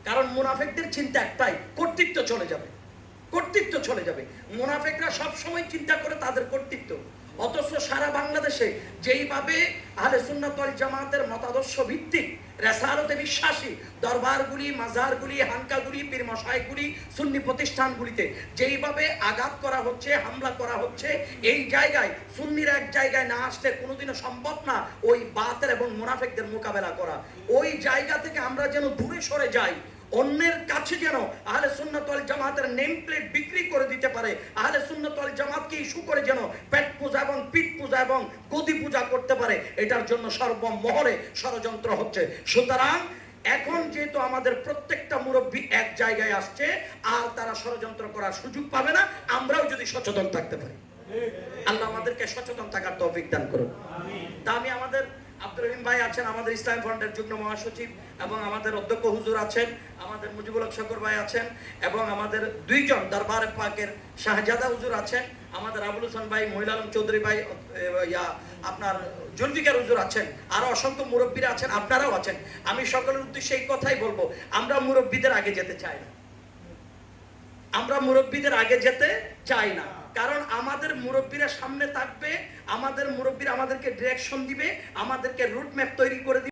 কারণ মুনাফিকদের চিন্তা একটাই, কর্তৃত্ব চলে যাবে, কর্তৃত্ব চলে যাবে। মুনাফিকরা সব সময় চিন্তা করে তাদের কর্তৃত্ব। অথচ সারা বাংলাদেশে যেইভাবে আহলে সুন্নাত ওয়াল জামাতের মতাদর্শ ভিত্তিক রেসালতে বিশ্বাসী দরবারগুলি, মাজারগুলি, হানকাগুলি, পীর মশাইগুলি, সুন্নি প্রতিষ্ঠানগুলিতে যেইভাবে আঘাত করা হচ্ছে, হামলা করা হচ্ছে, এই জায়গায় সুন্নির এক জায়গায় না আসলে কোনোদিনও সম্ভব না ওই বাতের এবং মুনাফিকদের মোকাবেলা করা। ওই জায়গা থেকে আমরা যেন দূরে সরে যাই, অন্যের কাছে যেন আহলে সুন্নাত ওয়াল জামাতের নেম প্লেট বিক্রি করে দিতে পারে, আহলে সুন্নাত ওয়াল জামাতকে ইস্যু করে যেন পেট পূজা এবং পিঠ পূজা এবং গদি পূজা করতে পারে, এটার জন্য সর্বমহলে ষড়যন্ত্র হচ্ছে। সুতরাং এখন যেহেতু আমাদের প্রত্যেকটা মুরব্বী এক জায়গায় আসছে, আর তারা ষড়যন্ত্র করার সুযোগ পাবে না, আমরাও যদি সচেতন থাকতে পারি। আল্লাহ আমাদেরকে সচেতন থাকার তৌফিক দান করুন। তা আমি আমাদের আব্দুর রহিম ভাই আছেন, আমাদের ইসলাম ফ্রন্টের যুগ্ম মহাসচিব, এবং আমাদের অধ্যক্ষ হুজুর আছেন, আমাদের মুজিবুল হক শকর ভাই আছেন, এবং আমাদের দুইজন দরবার পাকের শাহজাদা হুজুর আছেন, আমাদের আবুল হোসেন ভাই, মহিলা আলম চৌধুরী ভাই, আপনার জুলফিকার হুজুর আছেন, আরো অসংখ্য মুরব্বীরা আছেন, আপনারাও আছেন। আমি সকলের উদ্দেশ্যে এই কথাই বলবো, আমরা মুরব্বীদের আগে যেতে চাই না, আমরা মুরব্বীদের আগে যেতে চাই না। কারণ আমাদের মুরব্বীরা সামনে থাকবে, আমাদের মুরব্বীরা আমাদেরকে ডিরেকশন দিবে, আমাদেরকে রুট ম্যাপ তৈরি করে দিবে।